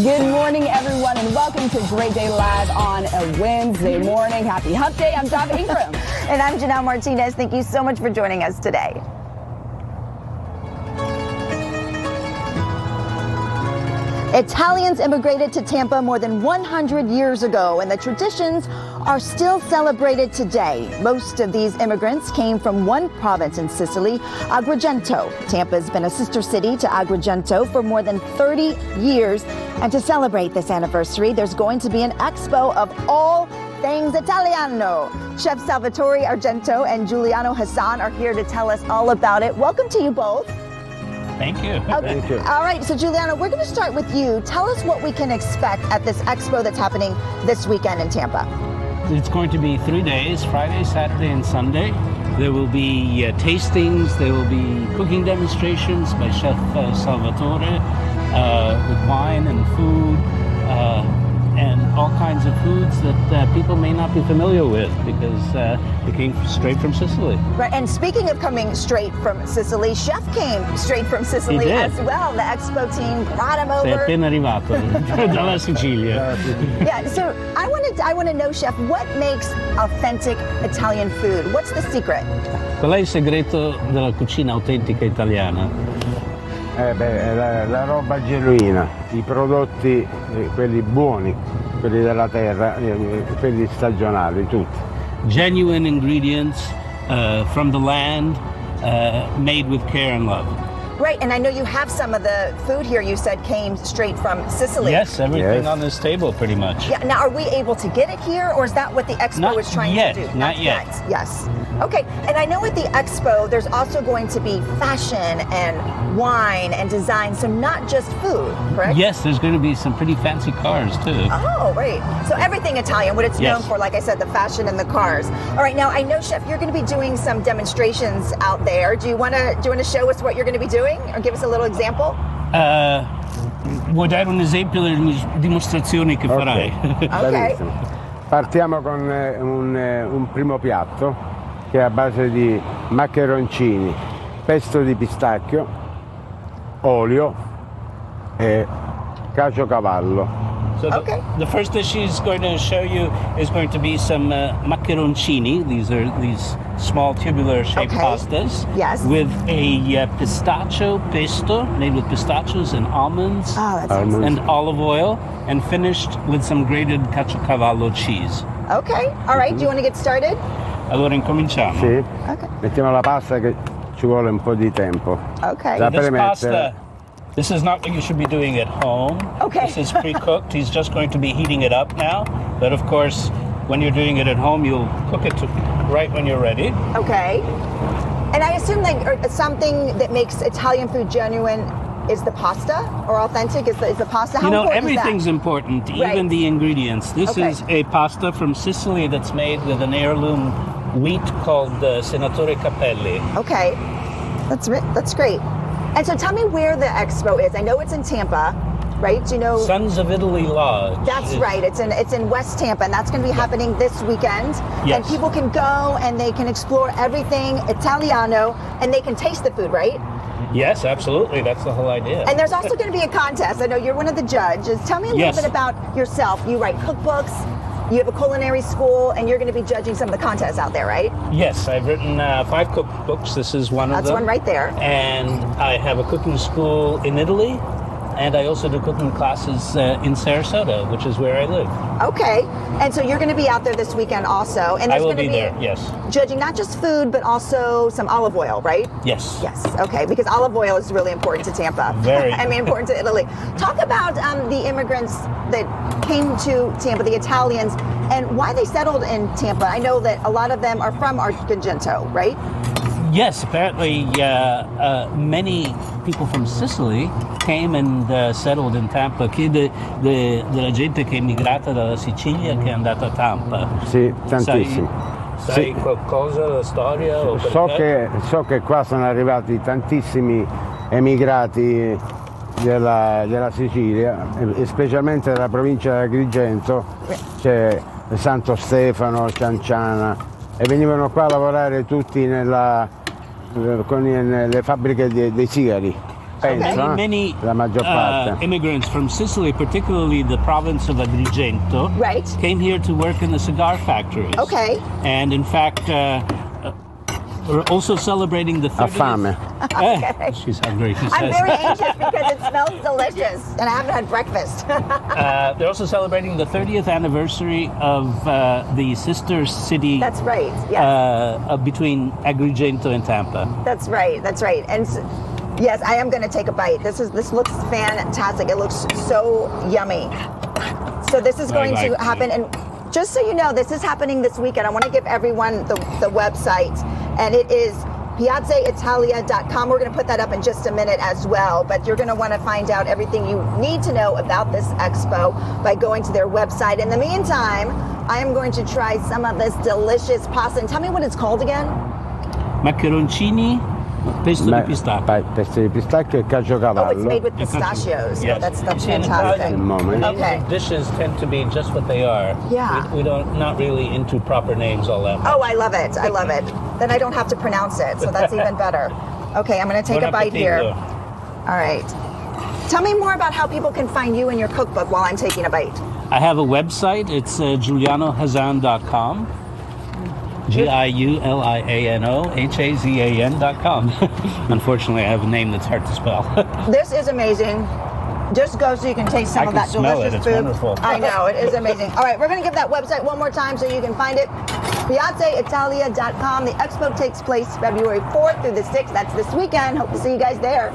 Good morning, everyone, and welcome to Great Day Live on a Wednesday morning. Happy Hump Day. I'm Donna Ingram. And I'm Janelle Martinez. Thank you so much for joining us today. Italians immigrated to Tampa more than 100 years ago, and the traditions are still celebrated today. Most of these immigrants came from one province in Sicily, Agrigento. Tampa's been a sister city to Agrigento for more than 30 years. And to celebrate this anniversary, there's going to be an expo of all things Italiano. Chef Salvatore Argento and Giuliano Hazan are here to tell us all about it. Welcome to you both. Thank you. Okay. Thank you. All right, so Giuliano, we're going to start with you. Tell us what we can expect at this expo that's happening this weekend in Tampa. It's going to be 3 days, Friday, Saturday, and Sunday. There will be tastings, there will be cooking demonstrations by Chef Salvatore with wine and food and all kinds of foods that people may not be familiar with because they came straight from Sicily. Right, and speaking of coming straight from Sicily, Chef came straight from Sicily as well. The Expo team brought him over. Sei appena arrivato dalla Sicilia. Yeah, so I want to know, Chef, what makes authentic Italian food? What's the secret? Qual è il segreto della cucina autentica italiana? La roba genuina, i prodotti, quelli buoni, quelli della terra, quelli stagionali, tutti. Genuine ingredients from the land, made with care and love. Right, and I know you have some of the food here you said came straight from Sicily. Yes, everything on this table pretty much. Yeah, now are we able to get it here, or is that what the Expo is trying to do? Not yet. Yes. Okay, and I know at the Expo there's also going to be fashion and wine and design, so not just food, correct? Yes, there's going to be some pretty fancy cars too. Oh, right. So everything Italian, what it's known for, like I said, the fashion and the cars. All right, now I know, Chef, you're going to be doing some demonstrations out there. Do you want to show us what you're going to be doing, or give us a little example? Vuoi dare un esempio delle dimostrazioni che farai? Okay. Partiamo con un primo piatto che è a base di maccheroncini, pesto di pistacchio, olio e caciocavallo. So the first dish she's going to show you is going to be some maccheroncini. These are these small tubular shaped pastas. Yes. With a pistachio pesto made with pistachios and almonds. Oh, that's and olive oil, and finished with some grated caciocavallo cheese. Okay. All right. Do you want to get started? Allora incominciamo. Sì. Okay. Mettiamo la pasta che ci vuole un po' di tempo. Okay. Da This premettere. pasta, this is not what you should be doing at home. Okay. This is pre-cooked. He's just going to be heating it up now. But of course, when you're doing it at home, you'll cook it right when you're ready. Okay. And I assume like something that makes Italian food genuine is the pasta, or authentic is the pasta. How important everything's is that? important, even the ingredients. This is a pasta from Sicily that's made with an heirloom wheat called Senatore Capelli. Okay, that's great. And so tell me where the expo is. I know it's in Tampa, right? Do you know? Sons of Italy Lodge. That's right. It's in West Tampa, and that's going to be happening this weekend. Yes. And people can go and they can explore everything Italiano, and they can taste the food, right? Yes, absolutely. That's the whole idea. And there's also going to be a contest. I know you're one of the judges. Tell me a little bit about yourself. You write cookbooks, you have a culinary school, and you're going to be judging some of the contests out there, right? Yes, I've written 5 cookbooks. This is one of them. That's one right there. And I have a cooking school in Italy, and I also do cooking classes in Sarasota, which is where I live. Okay, and so you're going to be out there this weekend also, and I there's will going to be there, yes. Judging not just food, but also some olive oil, right? Yes. Yes, okay, because olive oil is really important to Tampa. Very. I mean, important to Italy. Talk about the immigrants that came to Tampa, the Italians, and why they settled in Tampa. I know that a lot of them are from Argento, right? Yes, apparently many people from Sicily came and settled in Tampa. Chi della gente che è migrata dalla Sicilia che è andata a Tampa? Sì, tantissimi. Sai qualcosa della storia? O So che qua sono arrivati tantissimi emigrati della Sicilia, e specialmente dalla provincia di Agrigento, c'è Santo Stefano, Cianciana, e venivano qua a lavorare tutti nelle fabbriche dei sigari. penso, many la maggior parte. immigrants from Sicily, particularly the province of Agrigento, Right. came here to work in the cigar factories. Okay. And in fact, we're also celebrating the 30th. fame. She's hungry, she I'm says. very anxious because it smells delicious, and I haven't had breakfast. They're also celebrating the 30th anniversary of the sister city. That's right. Yes. Between Agrigento and Tampa. That's right. That's right. And yes, I am going to take a bite. This looks fantastic. It looks so yummy. So this is going to happen, and just so you know, this is happening this weekend. I want to give everyone the website, and it is piazzaitalia.com. We're going to put that up in just a minute as well, but you're going to want to find out everything you need to know about this expo by going to their website. In the meantime, I am going to try some of this delicious pasta. And tell me what it's called again. Macaroncini, pesto di pistacchio. Pesto di pistacchio e Oh, it's caciocavallo. made with pistachios. Yes. Oh, that's You see, in fantastic. Italian, Moment. Okay. dishes tend to be just what they are. Yeah. We don't not really into proper names all that much. Oh, I love it. I love it. Then I don't have to pronounce it, so that's even better. Okay, I'm going to take Buon a bite here. appetito. All right. Tell me more about how people can find you and your cookbook while I'm taking a bite. I have a website. It's giulianohazan.com. GiulianoHazan.com. Unfortunately, I have a name that's hard to spell. This is amazing. Just go so you can taste some I of can that smell delicious it. It's food. wonderful. I know, it is amazing. All right, we're going to give that website one more time so you can find it. piazzaitalia.com. The expo takes place February 4th through the 6th. That's this weekend. Hope to see you guys there.